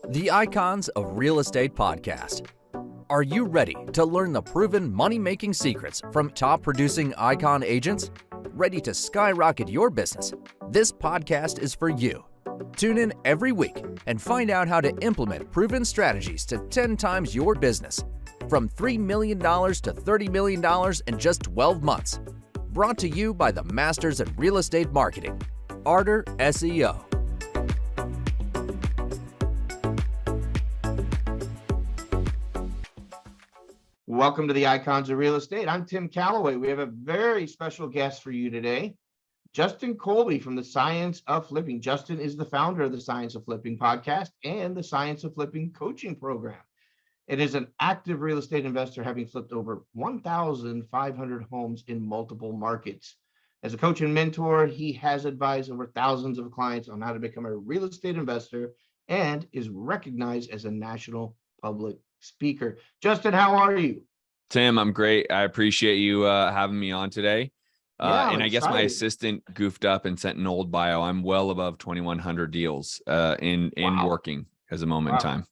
The Icons of Real Estate Podcast. Are you ready to learn the proven money-making secrets from top-producing icon agents? Ready to skyrocket your business? This podcast is for you. Tune in every week and find out how to implement proven strategies to 10 times your business. From $3 million to $30 million in just 12 months. Brought to you by the Masters in Real Estate Marketing, Arter SEO. Welcome to the Icons of Real Estate. I'm Tim Calloway. We have a very special guest for you today, Justin Colby from the Science of Flipping. Justin is the founder of the Science of Flipping podcast and the Science of Flipping coaching program. It is an active real estate investor, having flipped over 1,500 homes in multiple markets. As a coach and mentor, he has advised over thousands of clients on how to become a real estate investor and is recognized as a national public speaker. Justin, how are you? Tim, I'm great. I appreciate you having me on today. And I guess my assistant goofed up and sent an old bio. I'm well above 2,100 deals in working as a moment in time.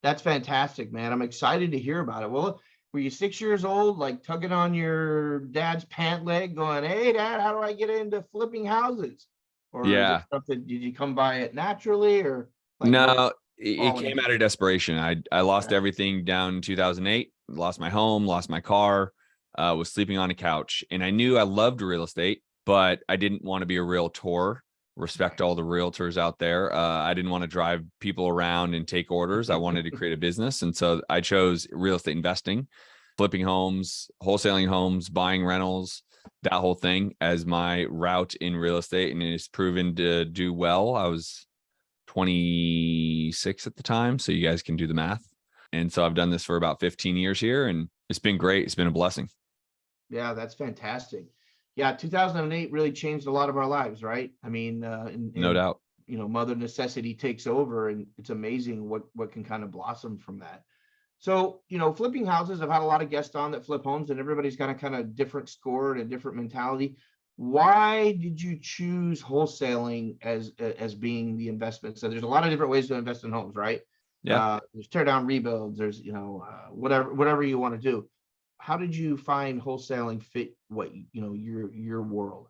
That's fantastic, man. I'm excited to hear about it. Well, were you 6 years old, like tugging on your dad's pant leg going, "Hey, Dad, how do I get into flipping houses?" Or yeah, did you come by it naturally, or like, no? It came out of desperation. I lost everything down in 2008, lost my home, lost my car, was sleeping on a couch. And I knew I loved real estate, but I didn't want to be a realtor. Respect all the realtors out there. I didn't want to drive people around and take orders. I wanted to create a business. And so I chose real estate investing, flipping homes, wholesaling homes, buying rentals, that whole thing as my route in real estate. And it's proven to do well. I was 26 at the time, so you guys can do the math. And so I've done this for about 15 years here, and it's been great. It's been a blessing. Yeah, that's fantastic. Yeah, 2008 really changed a lot of our lives, right? I mean, no doubt. You know, mother necessity takes over, and it's amazing what can kind of blossom from that. So, you know, flipping houses, I've had a lot of guests on that flip homes, and everybody's got a kind of different score and a different mentality. Why did you choose wholesaling as being the investment? So there's a lot of different ways to invest in homes, right? Yeah. There's tear down rebuilds. There's, whatever you want to do. How did you find wholesaling fit your world?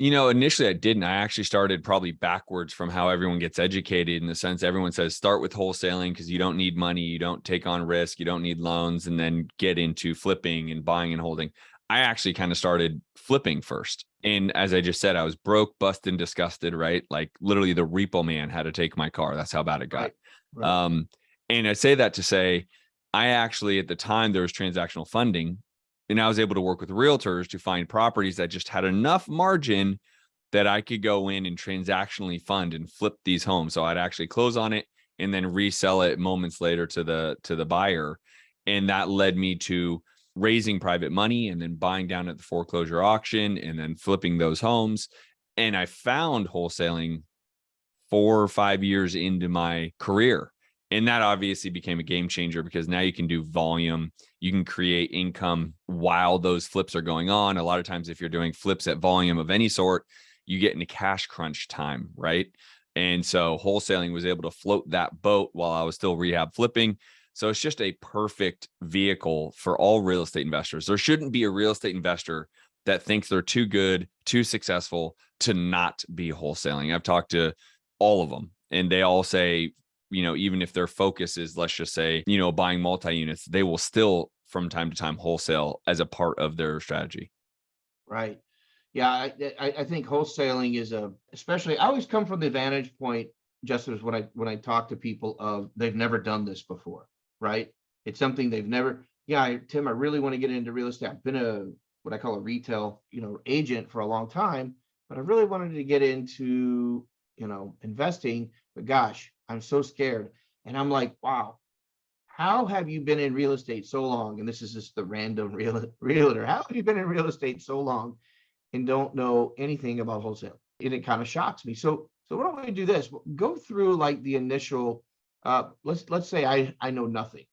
Initially I didn't. I actually started probably backwards from how everyone gets educated, in the sense everyone says start with wholesaling because you don't need money, you don't take on risk, you don't need loans, and then get into flipping and buying and holding. I actually kind of started flipping first. And as I just said, I was broke, busted, and disgusted, right? Like literally the repo man had to take my car. That's how bad it got. Right. And I say that to say, I actually, at the time, there was transactional funding, and I was able to work with realtors to find properties that just had enough margin that I could go in and transactionally fund and flip these homes. So I'd actually close on it and then resell it moments later to the buyer. And that led me to raising private money and then buying down at the foreclosure auction and then flipping those homes. And I found wholesaling 4 or 5 years into my career. And that obviously became a game changer, because now you can do volume, you can create income while those flips are going on. A lot of times, if you're doing flips at volume of any sort, you get into cash crunch time, right? And so wholesaling was able to float that boat while I was still rehab flipping. So it's just a perfect vehicle for all real estate investors. There shouldn't be a real estate investor that thinks they're too good, too successful to not be wholesaling. I've talked to all of them, and they all say, even if their focus is, let's just say, buying multi-units, they will still from time to time wholesale as a part of their strategy. Right. Yeah. I think wholesaling is especially, I always come from the vantage point, just as when I talk to people of, they've never done this before. Right. It's something they've never, Tim, I really want to get into real estate. I've been what I call a retail, agent for a long time, but I really wanted to get into, investing, but gosh, I'm so scared. And I'm like, wow, how have you been in real estate so long? And this is just the random realtor. How have you been in real estate so long and don't know anything about wholesale? And it kind of shocks me. So why don't we do this? Go through like the initial, let's say I know nothing.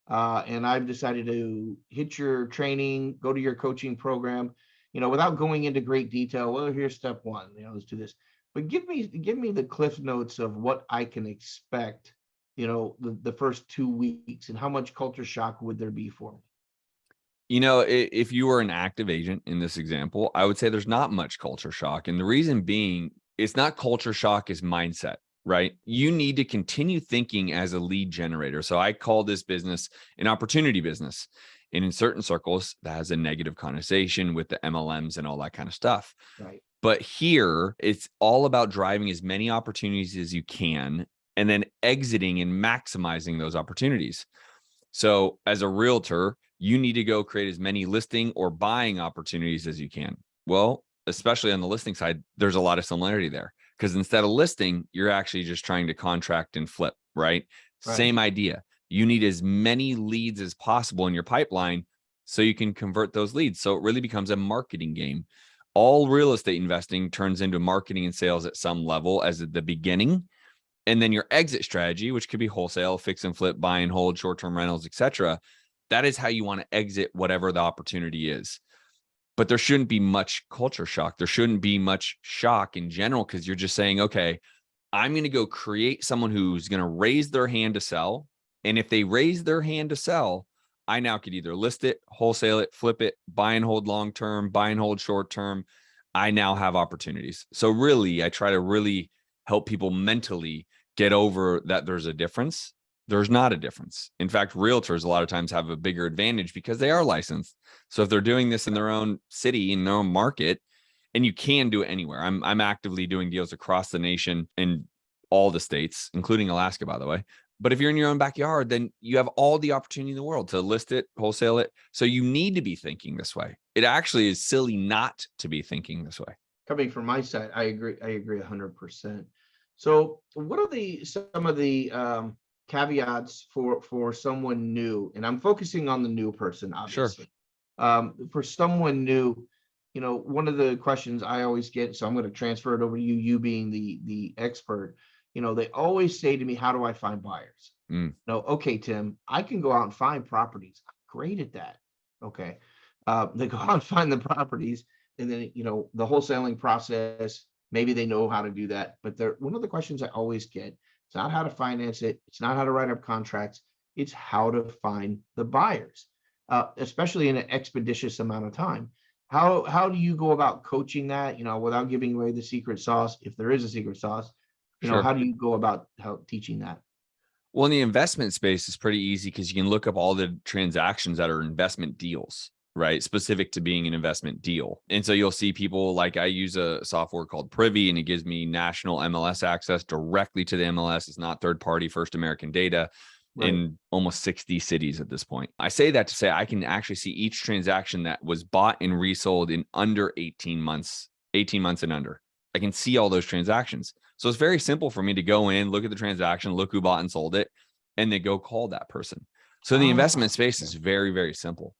And I've decided to hit your training, go to your coaching program, without going into great detail. Well, here's step one, let's do this. But give me the cliff notes of what I can expect the first 2 weeks, and how much culture shock would there be for me? If you were an active agent in this example, I would say there's not much culture shock. And the reason being, it's not culture shock, is mindset, right? You need to continue thinking as a lead generator. So I call this business an opportunity business. And in certain circles, that has a negative connotation with the MLMs and all that kind of stuff. Right. But here, it's all about driving as many opportunities as you can and then exiting and maximizing those opportunities. So as a realtor, you need to go create as many listing or buying opportunities as you can. Well, especially on the listing side, there's a lot of similarity there, because instead of listing, you're actually just trying to contract and flip, right? Right. Same idea. You need as many leads as possible in your pipeline so you can convert those leads. So it really becomes a marketing game. All real estate investing turns into marketing and sales at some level as at the beginning. And then your exit strategy, which could be wholesale, fix and flip, buy and hold, short-term rentals, etc. That is how you want to exit whatever the opportunity is. But there shouldn't be much culture shock. There shouldn't be much shock in general, because you're just saying, okay, I'm going to go create someone who's going to raise their hand to sell. And if they raise their hand to sell, I now could either list it, wholesale it, flip it, buy and hold long-term, buy and hold short-term. I now have opportunities. So really, I try to really help people mentally get over that there's a difference. There's not a difference. In fact, realtors a lot of times have a bigger advantage because they are licensed. So if they're doing this in their own city, in their own market, and you can do it anywhere. I'm actively doing deals across the nation in all the states, including Alaska, by the way. But if you're in your own backyard, then you have all the opportunity in the world to list it, wholesale it. So you need to be thinking this way. It actually is silly not to be thinking this way. Coming from my side, I agree 100%. So what are some of the caveats for someone new? And I'm focusing on the new person, obviously. Sure. For someone new, one of the questions I always get, so I'm going to transfer it over to you being the expert. They always say to me, how do I find buyers? Okay, Tim, I can go out and find properties. I'm great at that. Okay. They go out and find the properties, and then, the wholesaling process, maybe they know how to do that. But one of the questions I always get, it's not how to finance it. It's not how to write up contracts. It's how to find the buyers, especially in an expeditious amount of time. How do you go about coaching that, without giving away the secret sauce, if there is a secret sauce? Sure. How do you go about teaching that? Well, in the investment space, it's pretty easy because you can look up all the transactions that are investment deals, right? Specific to being an investment deal. And so you'll see people, like, I use a software called Privy, and it gives me national MLS access directly to the MLS. It's not third party First American data. Right. In almost 60 cities at this point. I say that to say I can actually see each transaction that was bought and resold in under 18 months and under. I can see all those transactions. So it's very simple for me to go in, look at the transaction, look who bought and sold it, and then go call that person. So the investment space is very, very simple.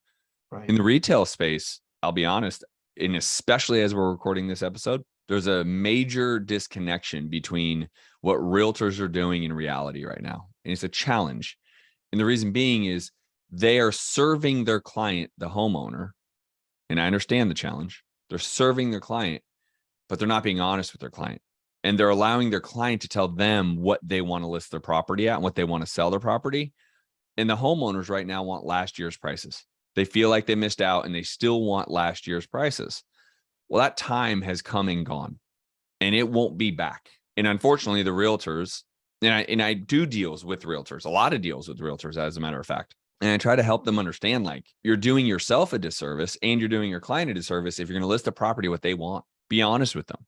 Right. In the retail space, I'll be honest, and especially as we're recording this episode, there's a major disconnection between what realtors are doing in reality right now. And it's a challenge. And the reason being is they are serving their client, the homeowner. And I understand the challenge. They're serving their client, but they're not being honest with their client. And they're allowing their client to tell them what they want to list their property at and what they want to sell their property. And the homeowners right now want last year's prices. They feel like they missed out and they still want last year's prices. Well, that time has come and gone, and it won't be back. And unfortunately, the realtors, and I do deals with realtors, a lot of deals with realtors, as a matter of fact. And I try to help them understand, like, you're doing yourself a disservice and you're doing your client a disservice if you're going to list a property what they want. Be honest with them.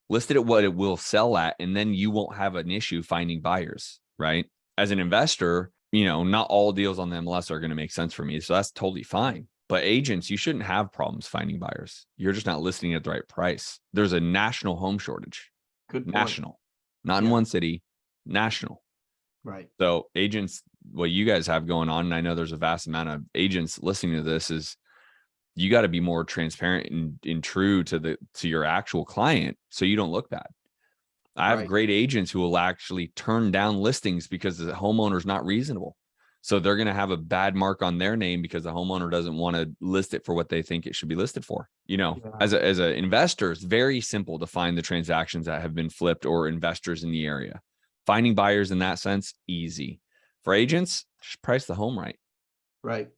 List it at what it will sell at, and then you won't have an issue finding buyers, right? As an investor, not all deals on the MLS are going to make sense for me. So that's totally fine. But agents, you shouldn't have problems finding buyers. You're just not listing at the right price. There's a national home shortage. Good point. National, not in one city, national. Right. So agents, what you guys have going on, and I know there's a vast amount of agents listening to this, is you got to be more transparent and true to your actual client so you don't look bad. I have great agents who will actually turn down listings because the homeowner's not reasonable. So they're going to have a bad mark on their name because the homeowner doesn't want to list it for what they think it should be listed for. As an investor, it's very simple to find the transactions that have been flipped or investors in the area. Finding buyers in that sense, easy. For agents, just price the home right. Right.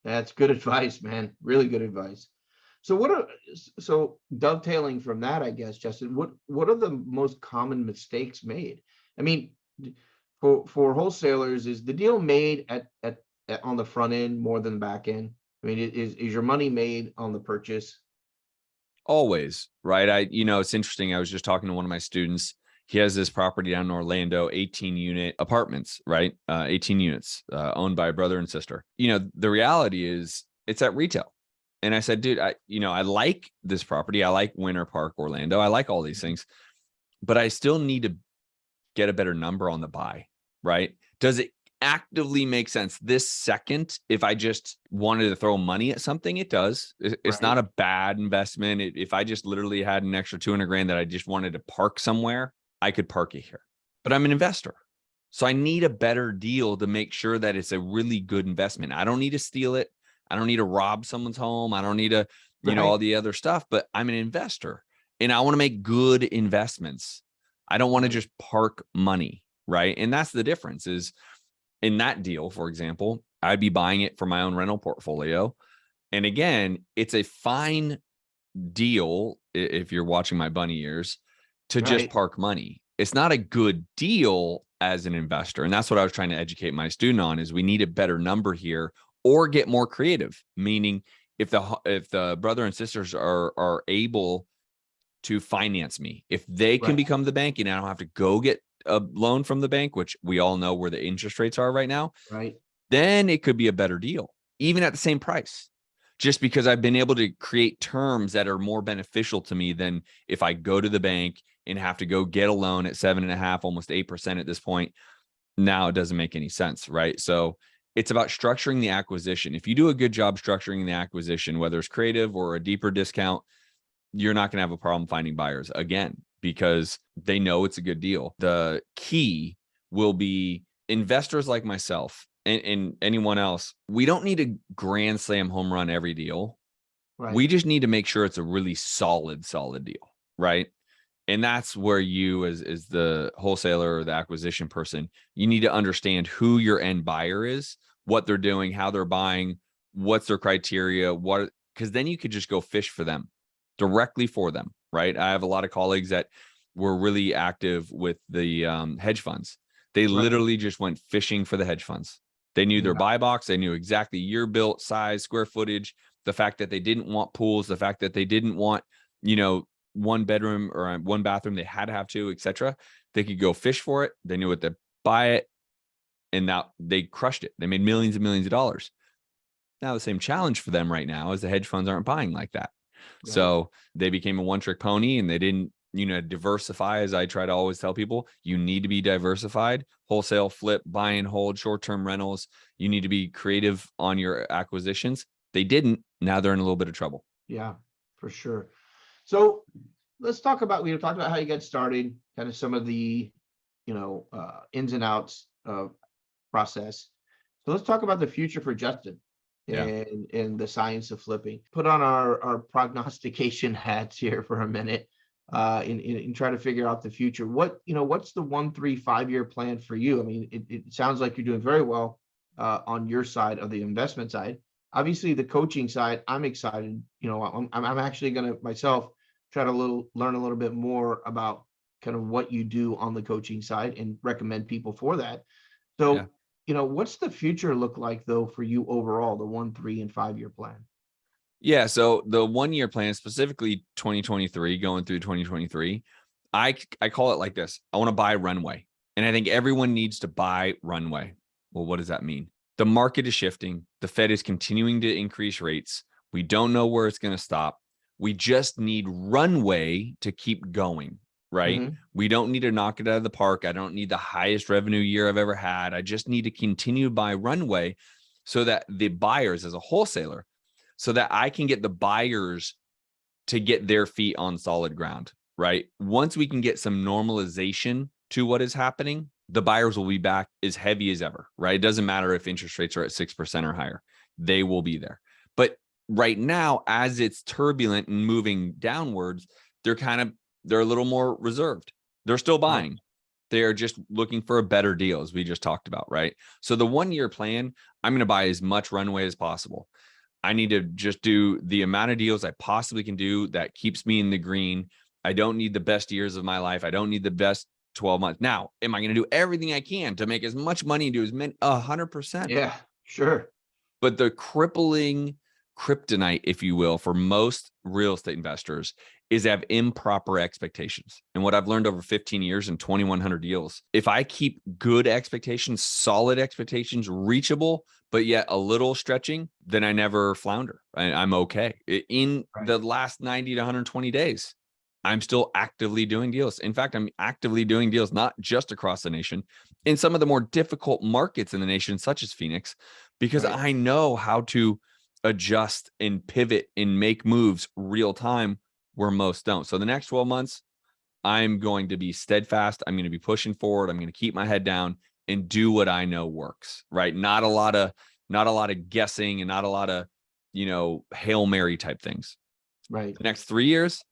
That's good advice, man. Really good advice. So dovetailing from that, I guess, Justin, what are the most common mistakes made? I mean, for wholesalers, is the deal made at on the front end more than the back end? I mean, is your money made on the purchase? Always, right? It's interesting. I was just talking to one of my students. He has this property down in Orlando, 18 unit apartments, right? 18 units, owned by a brother and sister. The reality is it's at retail. And I said, dude, I like this property. I like Winter Park, Orlando. I like all these things, but I still need to get a better number on the buy, right? Does it actively make sense this second? If I just wanted to throw money at something, it does. It's Right. not a bad investment. If I just literally had an extra 200 grand that I just wanted to park somewhere, I could park it here. But I'm an investor. So I need a better deal to make sure that it's a really good investment. I don't need to steal it. I don't need to rob someone's home. I don't need to, all the other stuff, but I'm an investor and I want to make good investments. I don't want to just park money, right? And that's the difference is in that deal, for example, I'd be buying it for my own rental portfolio. And again, it's a fine deal if you're watching my bunny ears to just park money. It's not a good deal as an investor. And that's what I was trying to educate my student on is we need a better number here or get more creative. Meaning if the brother and sisters are able to finance me, if they can become the bank and I don't have to go get a loan from the bank, which we all know where the interest rates are right now, then it could be a better deal, even at the same price, just because I've been able to create terms that are more beneficial to me than if I go to the bank and have to go get a loan at 7.5%, almost 8% at this point. Now it doesn't make any sense, right? So it's about structuring the acquisition. If you do a good job structuring the acquisition, whether it's creative or a deeper discount, you're not going to have a problem finding buyers again, because they know it's a good deal. The key will be investors like myself and anyone else. We don't need a grand slam home run every deal. We just need to make sure it's a really solid deal, right? And that's where you as the wholesaler or the acquisition person, you need to understand who your end buyer is, what they're doing, how they're buying, what's their criteria, because then you could just go fish for them directly for them, right? I have a lot of colleagues that were really active with the hedge funds. They literally just went fishing for the hedge funds. They knew their buy box. They knew exactly year built, size, square footage, the fact that they didn't want pools, the fact that they didn't want, one bedroom or one bathroom, they had to have two, etc. They could go fish for it. They knew what to buy it. And now they crushed it. They made millions and millions of dollars. Now the same challenge for them right now is the hedge funds aren't buying like that. So they became a one-trick pony and they didn't, diversify. As I try to always tell people, you need to be diversified, wholesale, flip, buy and hold, short-term rentals. You need to be creative on your acquisitions. They didn't. Now they're in a little bit of trouble. Yeah, for sure. So let's talk about, we talked about how you got started, kind of some of the, ins and outs of process. So let's talk about the future for Justin and the science of flipping. Put on our prognostication hats here for a minute and try to figure out the future. What's the 1, 3, 5-year plan for you? I mean, it sounds like you're doing very well on your side of the investment side. Obviously, the coaching side, I'm excited. I'm actually going to myself try to learn a little bit more about kind of what you do on the coaching side and recommend people for that. So, what's the future look like though for you overall, the 1, 3, and 5-year plan? Yeah. So the 1-year plan, specifically 2023, going through 2023, I call it like this. I want to buy runway. And I think everyone needs to buy runway. Well, what does that mean? The market is shifting. The Fed is continuing to increase rates. We don't know where it's going to stop. We just need runway to keep going, right? We don't need to knock it out of the park. I don't need the highest revenue year I've ever had. I just need to continue to buy runway so that the buyers, as a wholesaler, so that I can get the buyers to get their feet on solid ground, right? Once we can get some normalization to what is happening, the buyers will be back as heavy as ever, right? It doesn't matter if interest rates are at 6% or higher. They will be there. But right now, as it's turbulent and moving downwards, they're a little more reserved. They're still buying. They're just looking for a better deal, as we just talked about, right? So the 1 year plan, I'm going to buy as much runway as possible. I need to just do the amount of deals I possibly can do that keeps me in the green. I don't need the best years of my life. I don't need the best 12 months. Now, am I going to do everything I can to make as much money and do as many? 100%. Yeah, sure. But the crippling kryptonite, if you will, for most real estate investors is they have improper expectations. And what I've learned over 15 years and 2,100 deals, if I keep good expectations, solid expectations, reachable, but yet a little stretching, then I never flounder. I'm okay. In the last 90 to 120 days, I'm still actively doing deals. In fact, I'm actively doing deals, not just across the nation, in some of the more difficult markets in the nation, such as Phoenix, because I know how to adjust and pivot and make moves real time where most don't. So the next 12 months, I'm going to be steadfast. I'm going to be pushing forward. I'm going to keep my head down and do what I know works, right? Not a lot of guessing and not a lot of, Hail Mary type things. Right. The next 3 years,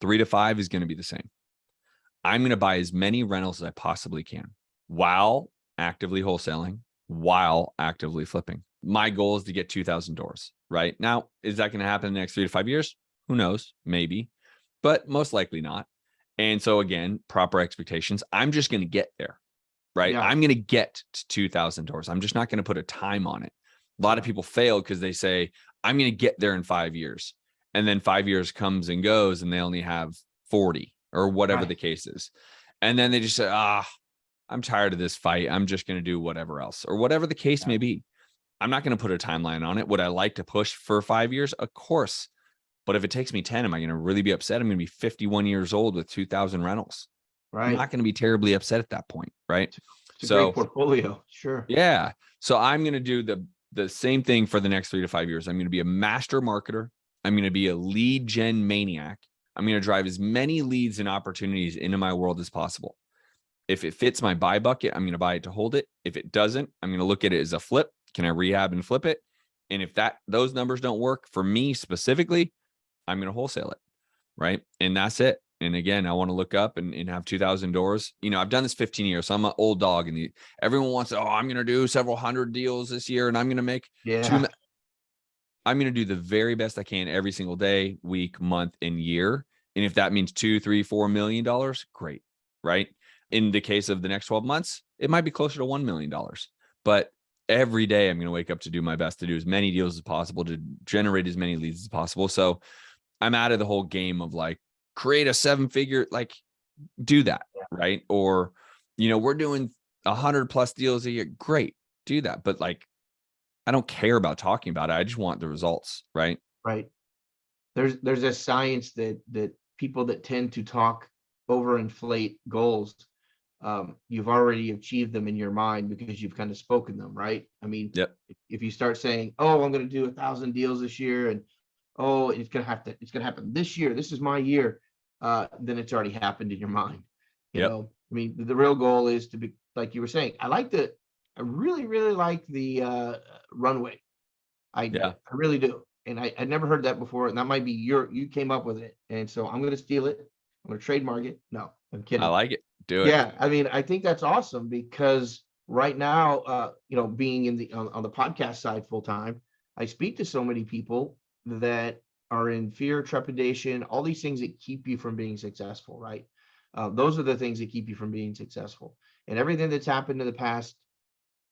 3 to 5 is going to be the same. I'm going to buy as many rentals as I possibly can while actively wholesaling, while actively flipping. My goal is to get 2,000 doors, right? Now, is that going to happen in the next 3 to 5 years? Who knows? Maybe, but most likely not. And so again, proper expectations. I'm just going to get there, right? Yeah. I'm going to get to 2,000 doors. I'm just not going to put a time on it. A lot of people fail because they say, I'm going to get there in 5 years. And then 5 years comes and goes and they only have 40 or whatever the case is. And then they just say, I'm tired of this fight. I'm just going to do whatever else or whatever the case may be. I'm not going to put a timeline on it. Would I like to push for 5 years? Of course. But if it takes me 10, am I going to really be upset? I'm going to be 51 years old with 2,000 rentals. Right. I'm not going to be terribly upset at that point. Right. It's a great portfolio. Sure. Yeah. So I'm going to do the same thing for the next 3 to 5 years. I'm going to be a master marketer. I'm going to be a lead gen maniac. I'm going to drive as many leads and opportunities into my world as possible. If it fits my buy bucket, I'm going to buy it to hold it. If it doesn't, I'm going to look at it as a flip. Can I rehab and flip it? And if those numbers don't work for me specifically, I'm going to wholesale it. Right. And that's it. And again, I want to look up and have 2,000 doors. I've done this 15 years. So I'm an old dog and everyone wants to, I'm going to do several hundred deals this year and I'm going to make I'm going to do the very best I can every single day, week, month, and year. And if that means $2, $3, $4 million, great. Right. In the case of the next 12 months, it might be closer to $1 million, but every day I'm going to wake up to do my best to do as many deals as possible, to generate as many leads as possible. So I'm out of the whole game of like create a 7-figure, like do that. Right. Or, we're doing 100+ deals a year. Great. Do that. But like, I don't care about talking about it. I just want the results. Right. Right. There's a science that people that tend to talk overinflate goals, you've already achieved them in your mind because you've kind of spoken them, right? I mean, if you start saying, "Oh, I'm going to do 1,000 deals this year," and "Oh, it's going to happen this year. This is my year," then it's already happened in your mind. You know, I mean, the real goal is to be like you were saying. I really, really like the runway. I really do. And I never heard that before. And that might be you came up with it. And so I'm going to steal it. I'm going to trademark it. No, I'm kidding. I like it. Do it. Yeah. I mean, I think that's awesome because right now, being on the podcast side full time, I speak to so many people that are in fear, trepidation, all these things that keep you from being successful, right? Those are the things that keep you from being successful. And everything that's happened in the past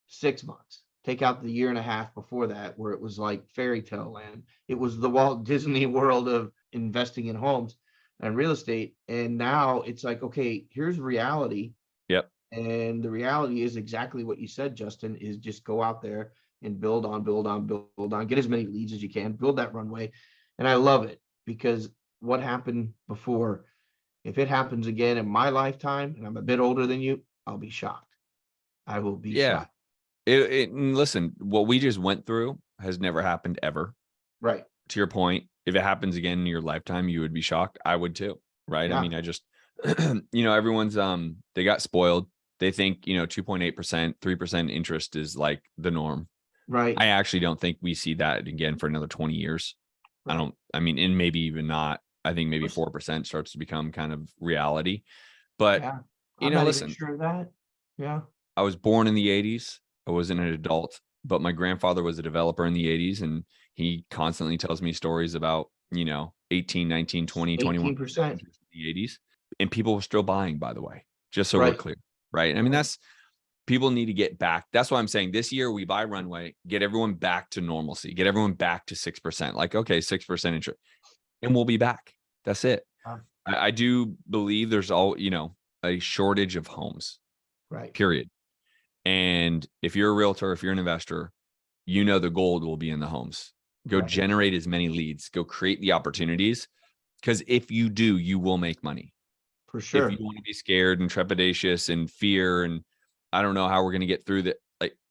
6 months, take out the year and a half before that, where it was like fairy tale land. It was the Walt Disney world of investing in homes and real estate. And now it's like, okay, here's reality. Yep. And the reality is exactly what you said, Justin, is just go out there and build on, get as many leads as you can, build that runway. And I love it because what happened before, if it happens again in my lifetime, and I'm a bit older than you, I'll be shocked. I will be shocked. Listen, what we just went through has never happened ever. Right. To your point, if it happens again in your lifetime, you would be shocked. I would too. Right. Yeah. I mean, I just, everyone's, they got spoiled. They think, 2.8%, 3% interest is like the norm. Right. I actually don't think we see that again for another 20 years. Right. And maybe even not. I think maybe 4% starts to become kind of reality, but I'm not even Listen, sure of that. Yeah. I was born in the 80s. I wasn't an adult, but my grandfather was a developer in the 80s, and he constantly tells me stories about, 18, 19, 20, 21 18%. in the 80s. And people were still buying, by the way, just so we're Right. clear. Right. I mean, Right. people need to get back. That's why I'm saying this year we buy runway, get everyone back to normalcy, get everyone back to 6%. Like, okay, 6% interest, and we'll be back. That's it. Uh, I do believe there's a shortage of homes, Right. period. And if you're a realtor, if you're an investor, the gold will be in the homes. Go Right. generate as many leads, go create the opportunities. Because if you do, you will make money. For If you sure. want to be scared and trepidatious and fear, and I don't know how we're going to get through that,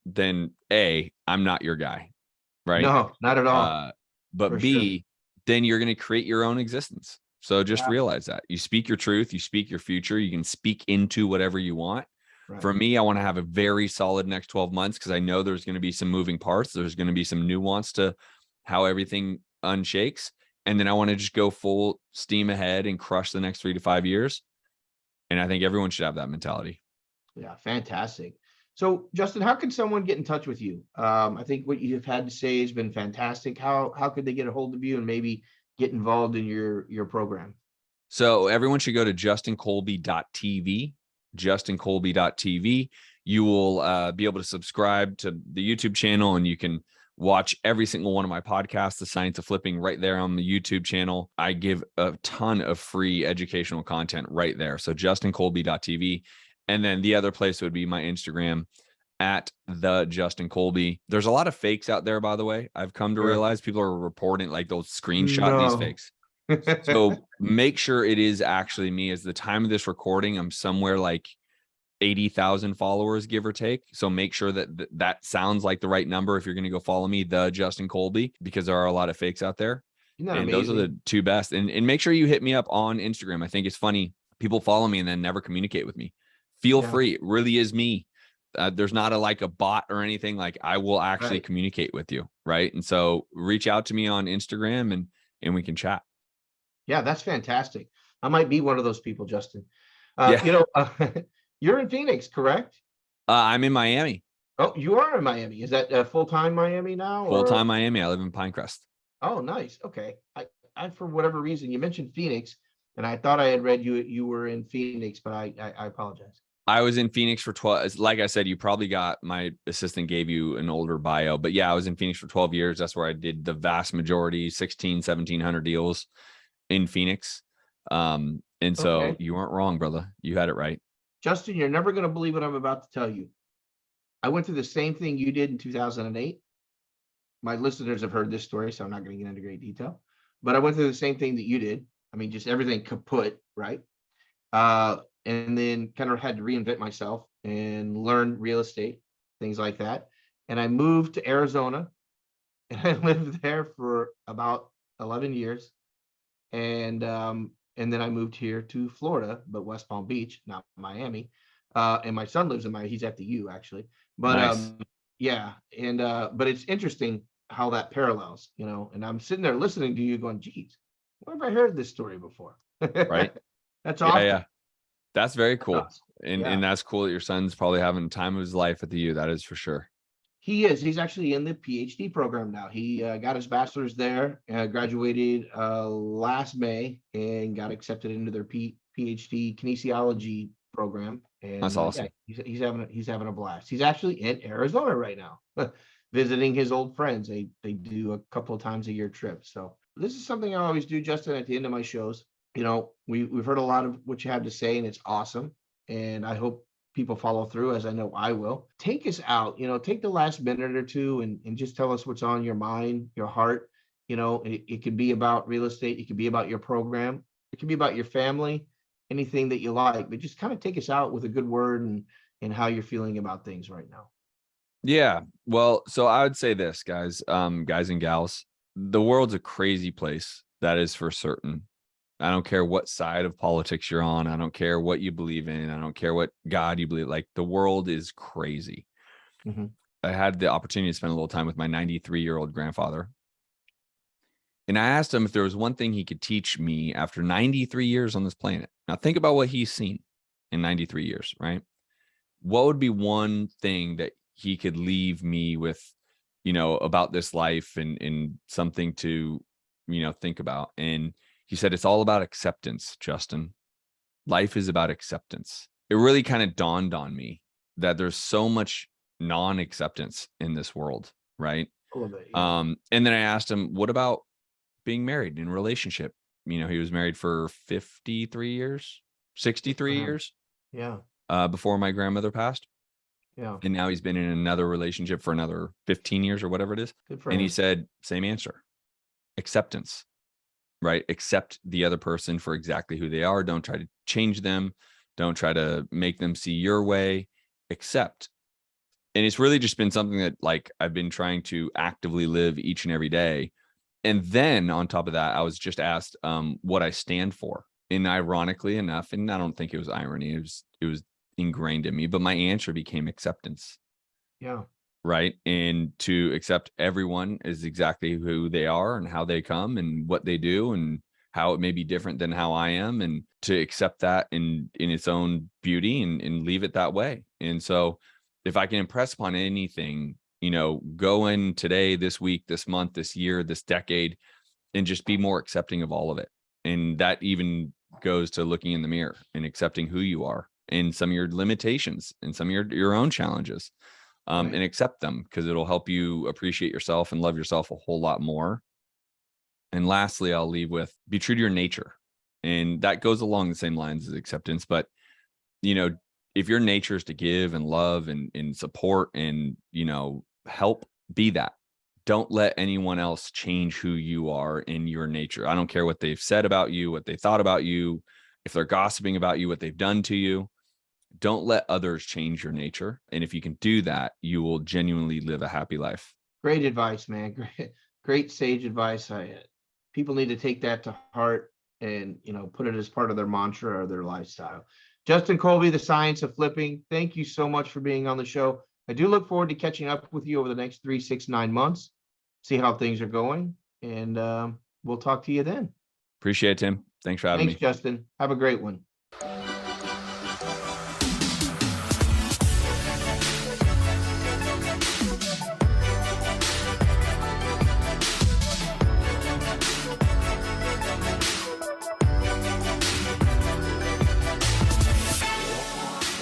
then I'm not your guy. Right. No, not at all. For But sure. B, then you're going to create your own existence. So just Yeah. realize that you speak your truth, you speak your future, you can speak into whatever you want. Right. For me, I want to have a very solid next 12 months because I know there's going to be some moving parts. There's going to be some nuance to how everything unshakes. And then I want to just go full steam ahead and crush the next 3 to 5 years. And I think everyone should have that mentality. Yeah. Fantastic. So, Justin, how can someone get in touch with you? I think what you've had to say has been fantastic. How could they get a hold of you and maybe get involved in your program? So everyone should go to justincolby.tv, justincolby.tv. You will be able to subscribe to the YouTube channel, and you can watch every single one of my podcasts, The Science of Flipping, right there on the YouTube channel. I give a ton of free educational content right there. So justincolby.tv. And then the other place would be my Instagram at the Justin Colby. There's a lot of fakes out there, by the way. I've come to realize people are reporting, like, they'll screenshot these No. fakes. So make sure it is actually me. As the time of this recording, I'm somewhere like 80,000 followers, give or take. So make sure that that sounds like the right number if you're going to go follow me, the Justin Colby, because there are a lot of fakes out there. Isn't that And amazing? those are the two best. And make sure you hit me up on Instagram. I think it's funny. People follow me and then never communicate with me. Feel free. It really is me. There's not a bot or anything. Like, I will actually communicate with you. Right. And so reach out to me on Instagram and we can chat. Yeah, that's fantastic. I might be one of those people, Justin. Yeah. You're in Phoenix, correct? I'm in Miami. Oh, you are in Miami. Is that full-time Miami now? Full-time Miami. I live in Pinecrest. Oh, nice. Okay. I for whatever reason, you mentioned Phoenix, and I thought I had read you were in Phoenix, but I apologize. I was in Phoenix for 12. Like I said, you probably got, my assistant gave you an older bio, but yeah, I was in Phoenix for 12 years. That's where I did the vast majority, 1,700 deals in Phoenix. And so you weren't wrong, brother. You had it right. Justin, you're never going to believe what I'm about to tell you. I went through the same thing you did in 2008. My listeners have heard this story, so I'm not going to get into great detail, but I went through the same thing that you did. I mean, just everything kaput, right? And then kind of had to reinvent myself and learn real estate, things like that. And I moved to Arizona, and I lived there for about 11 years. And then I moved here to Florida, but West Palm Beach, not Miami. And my son lives in Miami. He's at the U, actually. But Nice. yeah, and but it's interesting how that parallels, and I'm sitting there listening to you going, geez, where have I heard this story before? Right. That's awesome. Yeah. That's very cool. Awesome. And that's cool that your son's probably having the time of his life at the U. That is for sure. He is. He's actually in the PhD program now. He got his bachelor's there, graduated last May, and got accepted into their PhD kinesiology program. And That's awesome. He's having a blast. He's actually in Arizona right now, visiting his old friends. They do a couple of times a year trip. So this is something I always do, Justin, at the end of my shows. We've heard a lot of what you have to say, and it's awesome. And I hope people follow through, as I know I will. Take us out, take the last minute or two and just tell us what's on your mind, your heart. It could be about real estate. It could be about your program. It could be about your family, anything that you like, but just kind of take us out with a good word and how you're feeling about things right now. Yeah. Well, so I would say this, guys and gals, the world's a crazy place. That is for certain. I don't care what side of politics you're on. I don't care what you believe in. I don't care what God you believe. Like, the world is crazy. Mm-hmm. I had the opportunity to spend a little time with my 93-year-old grandfather. And I asked him if there was one thing he could teach me after 93 years on this planet. Now think about what he's seen. in 93 years, right? What would be one thing that he could leave me with, about this life and something to, think about? And he said, it's all about acceptance, Justin. Life is about acceptance. It really kind of dawned on me that there's so much non-acceptance in this world, right? A little bit, yeah. And then I asked him, what about being married in a relationship? He was married for 53 years, 63 years. Yeah. Before my grandmother passed. Yeah. And now he's been in another relationship for another 15 years or whatever it is. Good for And him. he said, same answer, acceptance, right? Accept the other person for exactly who they are. Don't try to change them. Don't try to make them see your way. Accept. And it's really just been something that like I've been trying to actively live each and every day. And then on top of that, I was just asked what I stand for. And ironically enough, and I don't think it was irony, it was ingrained in me, but my answer became acceptance. Yeah. Right. And to accept everyone is exactly who they are and how they come and what they do and how it may be different than how I am, and to accept that in its own beauty and leave it that way. And so if I can impress upon anything, go in today, this week, this month, this year, this decade, and just be more accepting of all of it. And that even goes to looking in the mirror and accepting who you are and some of your limitations and some of your own challenges, Right. and accept them, because it'll help you appreciate yourself and love yourself a whole lot more. And lastly, I'll leave with be true to your nature. And that goes along the same lines as acceptance. But, if your nature is to give and love and support and, help, be that. Don't let anyone else change who you are in your nature. I don't care what they've said about you, what they thought about you, if they're gossiping about you, what they've done to you. Don't let others change your nature. And if you can do that, you will genuinely live a happy life. Great advice, man. Great sage advice. People need to take that to heart and, put it as part of their mantra or their lifestyle. Justin Colby, The Science of Flipping, thank you so much for being on the show. I do look forward to catching up with you over the next 3, 6, 9 months, see how things are going. And we'll talk to you then. Appreciate it, Tim. Thanks for having me. Thanks, Justin. Have a great one.